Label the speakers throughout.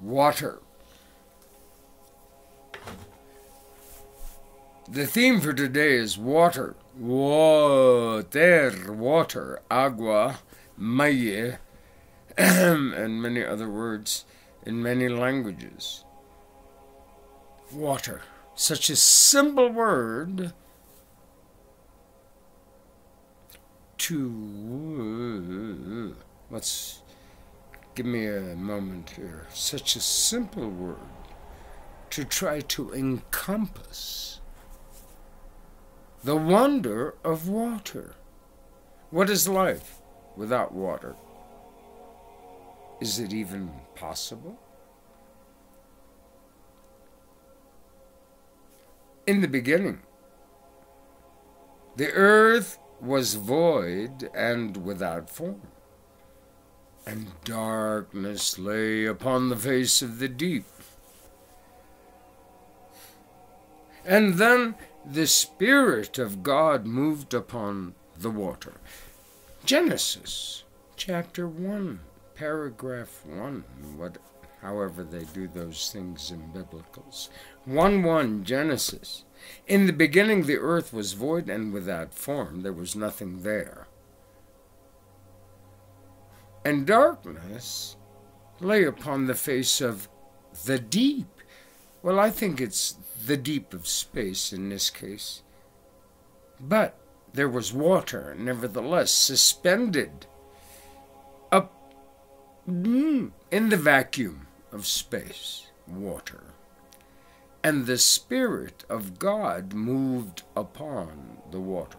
Speaker 1: Water. The theme for today is water. Water, agua, maye, and many other words in many languages. Water. Such a simple word to... give me a moment here. Such a simple word to try to encompass the wonder of water. What is life without water? Is it even possible? In the beginning, the earth was void and without form, and darkness lay upon the face of the deep. And then the Spirit of God moved upon the water. Genesis chapter 1, paragraph 1, however they do those things in biblicals. 1:1, Genesis. In the beginning the earth was void and without form. There was nothing there. And darkness lay upon the face of the deep. Well, I think it's the deep of space in this case. But there was water, nevertheless, suspended up in the vacuum of space, water. And the Spirit of God moved upon the water.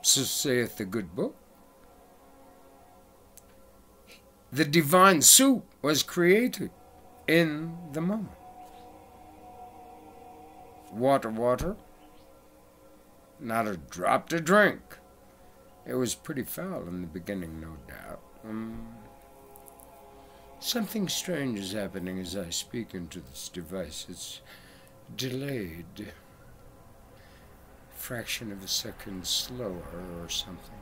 Speaker 1: So saith the good book. The divine soup was created in the moment. Water, not a drop to drink. It was pretty foul in the beginning, no doubt. Something strange is happening as I speak into this device. It's delayed. Fraction of a second slower or something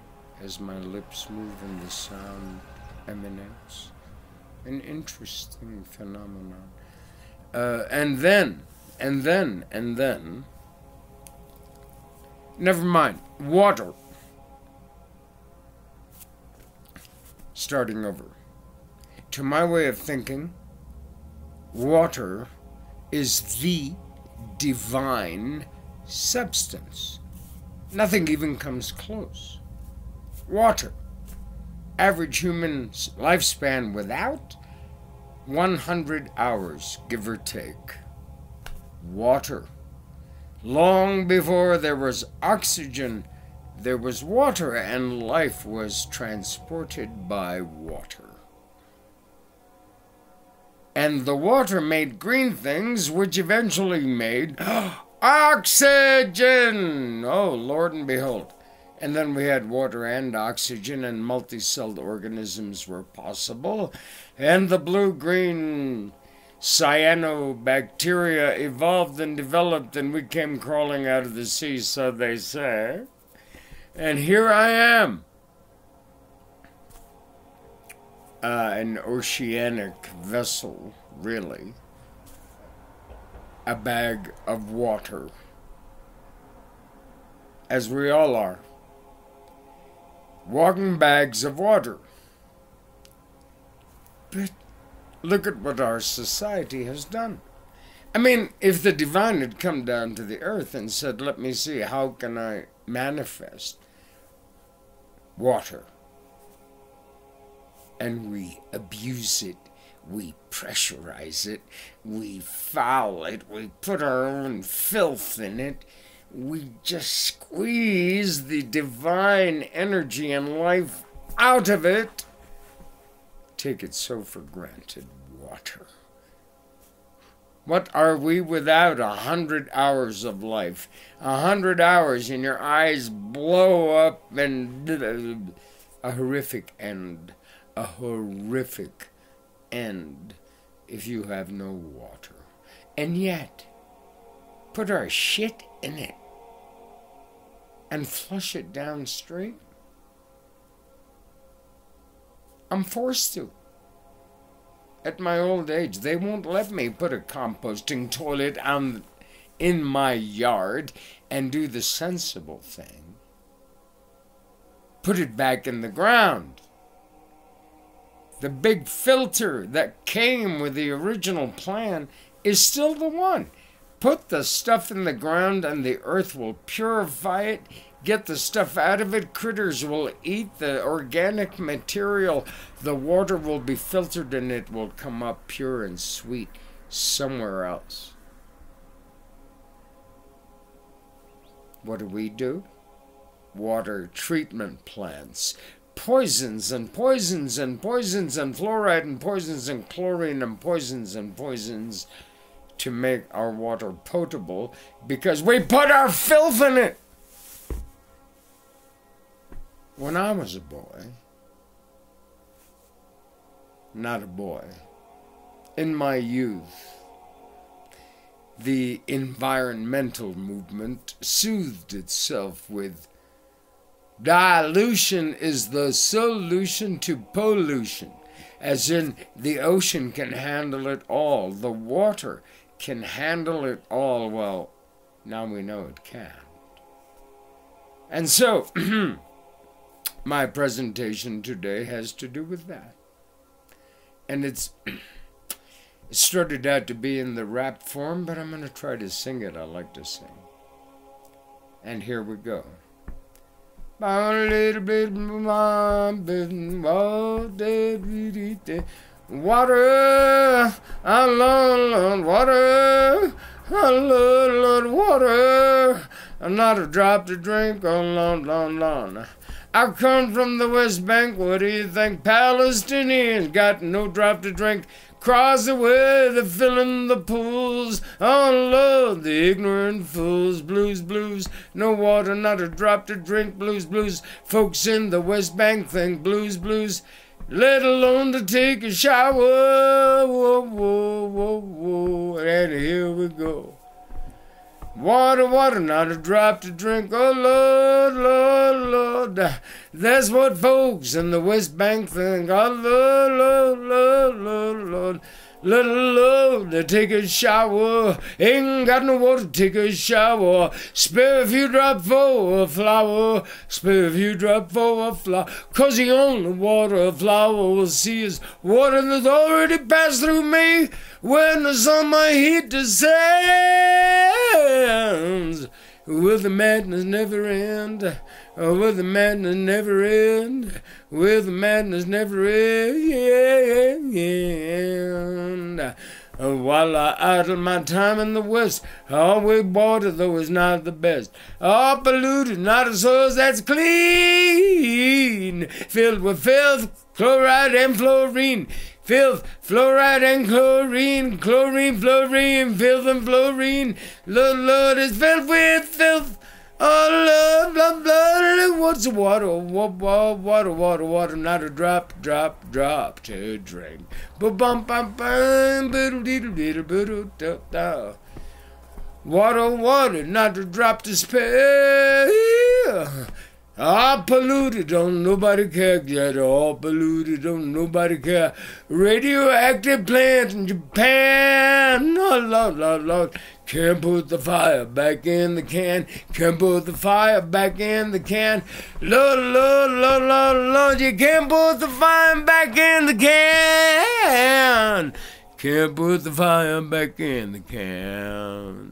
Speaker 1: as my lips move and the sound emanates. An interesting phenomenon. And then, never mind, water. Starting over. To my way of thinking, water is the divine substance. Nothing even comes close. Water. Average human lifespan without 100 hours, give or take. Water. Long before there was oxygen, there was water, and life was transported by water. And the water made green things, which eventually made oxygen! Oh, Lord and behold. And then we had water and oxygen, and multi-celled organisms were possible. And the blue-green cyanobacteria evolved and developed, and we came crawling out of the sea, so they say. And here I am. An oceanic vessel, really. A bag of water. As we all are. Walking bags of water. But look at what our society has done. I mean, if the divine had come down to the earth and said, let me see, how can I manifest water? And we abuse it, we pressurize it, we foul it, we put our own filth in it. We just squeeze the divine energy and life out of it. Take it so for granted, water. What are we without 100 hours of life? 100 hours and your eyes blow up and a horrific end. A horrific end if you have no water. And yet, put our shit in it and flush it downstream. I'm forced to. at my old age. They won't let me put a composting toilet in my yard and do the sensible thing. Put it back in the ground. The big filter that came with the original plan is still the one. Put the stuff in the ground and the earth will purify it. Get the stuff out of it. Critters will eat the organic material. The water will be filtered and it will come up pure and sweet somewhere else. What do? Water treatment plants. Poisons and poisons and poisons and fluoride and poisons and chlorine and poisons to make our water potable because we put our filth in it. When I was a boy, not a boy, in my youth, the environmental movement soothed itself with dilution is the solution to pollution, as in the ocean can handle it all, the water can handle it all. Well, now we know it can't. And so, my presentation today has to do with that. And it started out to be in the rap form, but I'm going to try to sing it. I like to sing. And here we go. Water, I love water, I love water, not a drop to drink, oh Lord. I come from the West Bank, what do you think? Palestinians got no drop to drink. Cross the way, they're filling the pools. Oh Lord, the ignorant fools. Blues, blues, no water, not a drop to drink. Blues, blues, folks in the West Bank think blues, blues, let alone to take a shower. Whoa, whoa, whoa, whoa, and here we go. Water, water, not a drop to drink. Oh, Lord, Lord, Lord. That's what folks in the West Bank think. Oh, Lord, Lord, Lord, Lord, Lord. Let alone to take a shower. Ain't got no water to take a shower. Spare a few drops for a flower. Spare a few drops for a flower. 'Cause the only water a flower will see is water that's already passed through me. When the summer heat descends, will the madness never end? Will the madness never end? Will the madness never end? While I idle my time in the West, always water though is not the best. All polluted, not a source that's clean, filled with filth, chloride and fluorine. Filth, fluoride and chlorine, chlorine, fluorine, filth and fluorine. Lord, Lord is filled with filth. Oh, Lord, Lord, Lord, what's the water? Water, water, water, not a drop, drop, drop to drink. Water, water, not a drop to spare. All polluted, don't nobody care yet. All polluted, don't nobody care. Radioactive plant in Japan. Oh, Lord, Lord, Lord. Can't put the fire back in the can. Can't put the fire back in the can. Lord, Lord, Lord, Lord, Lord. You can't put the fire back in the can. Can't put the fire back in the can.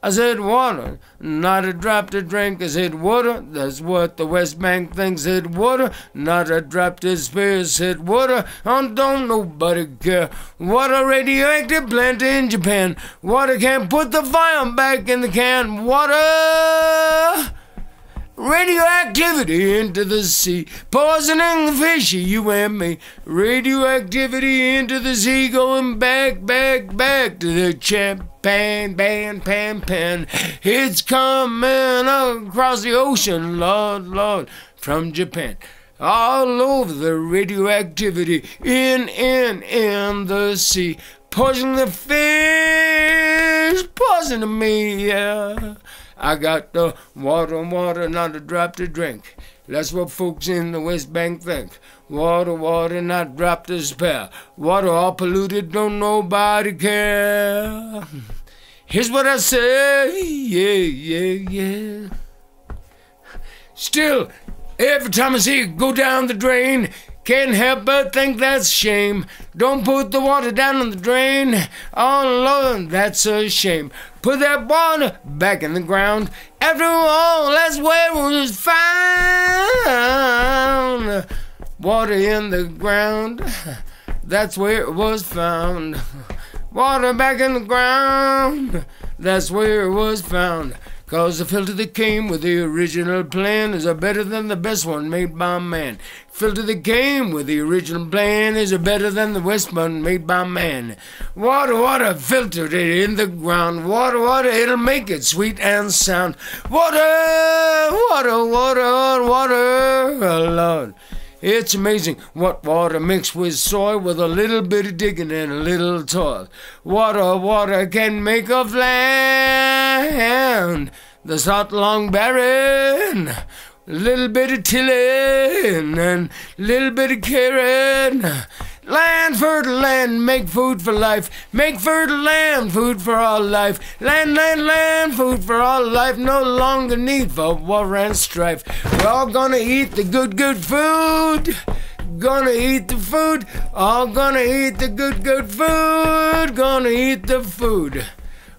Speaker 1: I said water, not a drop to drink. I said water, that's what the West Bank thinks. I said water, not a drop to spare. I said water, oh, don't nobody care. Water, radioactive plant in Japan. Water can't put the fire back in the can. Water, radioactivity into the sea, poisoning the fish, you and me. Radioactivity into the sea, going back, back, back to the Japan, pan. It's coming across the ocean, Lord, Lord, from Japan. All over the radioactivity in the sea, poisoning the fish, poisoning me, yeah. I got the water, water, not a drop to drink. That's what folks in the West Bank think. Water, water, not drop to spare. Water all polluted, don't nobody care. Here's what I say, yeah. Still, every time I see it go down the drain, can't help but think that's a shame. Don't put the water down in the drain. Oh Lord, that's a shame. Put that water back in the ground. After all, that's where it was found. Water in the ground, that's where it was found. Water back in the ground, that's where it was found. 'Cause the filter that came with the original plan is a better than the best one made by man. Filter that came with the original plan is a better than the best one made by man. Water, water, filtered it in the ground. Water, water, it'll make it sweet and sound. Water, water, water, water, oh Lord. It's amazing what water mixed with soil with a little bit of digging and a little toil. Water, water can make a land that's not long barren. Little bit of tilling and little bit of caring. Land, fertile land, make food for life. Make fertile land, food for all life. Land, land, land, food for all life. No longer need for war and strife. We're all gonna eat the good, good food. Gonna eat the food. All gonna eat the good, good food. Gonna eat the food.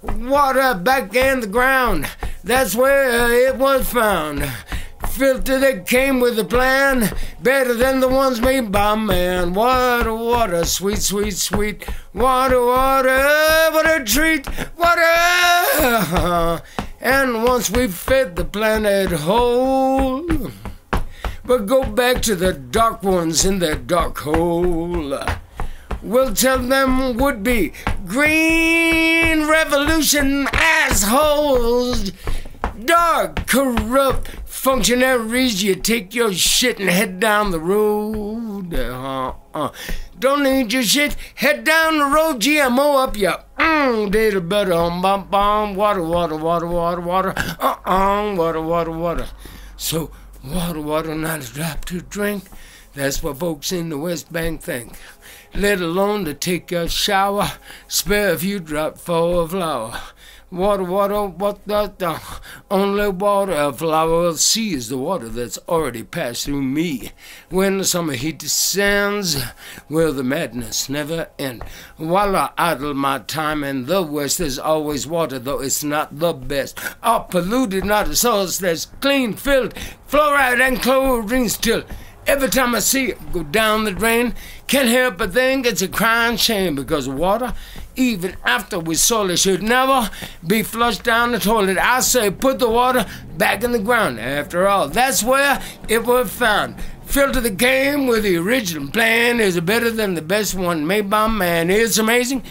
Speaker 1: Water back in the ground. That's where it was found. Filter that came with a plan, better than the ones made by man. Water, water, sweet, sweet, sweet. Water, water, what a treat. Water. And once we've fed the planet whole, we'll go back to the dark ones in their dark hole. We'll tell them would-be green revolution assholes. Dark, corrupt functionaries, you take your shit and head down the road. Don't need your shit, head down the road. GMO up your little butter on bum bum. Water, water, water, water, water. Water, water, water. So water, water, not a drop to drink. That's what folks in the West Bank think. Let alone to take a shower, spare a few drops for a flower. Water, water, what the only water a flower will see is the water that's already passed through me. When the summer heat descends, will the madness never end? While I idle my time in the West, there's always water, though it's not the best. All polluted, not a source that's clean, filled, fluoride and chlorine still. Every time I see it go down the drain, can't help but think it's a crying shame, because water, even after we soil it, should never be flushed down the toilet. I say put the water back in the ground. After all, that's where it was found. Filter the game with the original plan is better than the best one made by man. It's amazing.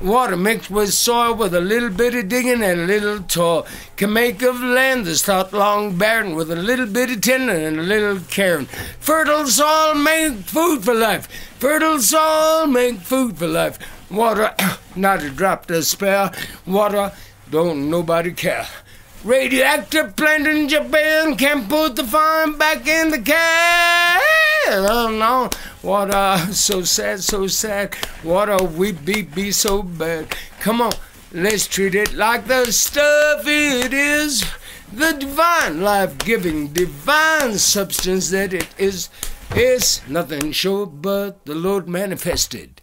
Speaker 1: Water mixed with soil with a little bit of digging and a little toil can make of land that's thought long barren with a little bit of tending and a little caring. Fertile soil make food for life. Fertile soil make food for life. Water, not a drop to spare. Water, don't nobody care. Radioactive plant in Japan can't put the fire back in the can. Oh no, water, so sad, so sad. Water, we be so bad. Come on, let's treat it like the stuff it is. The divine, life-giving, divine substance that it is. It's nothing short but the Lord manifested.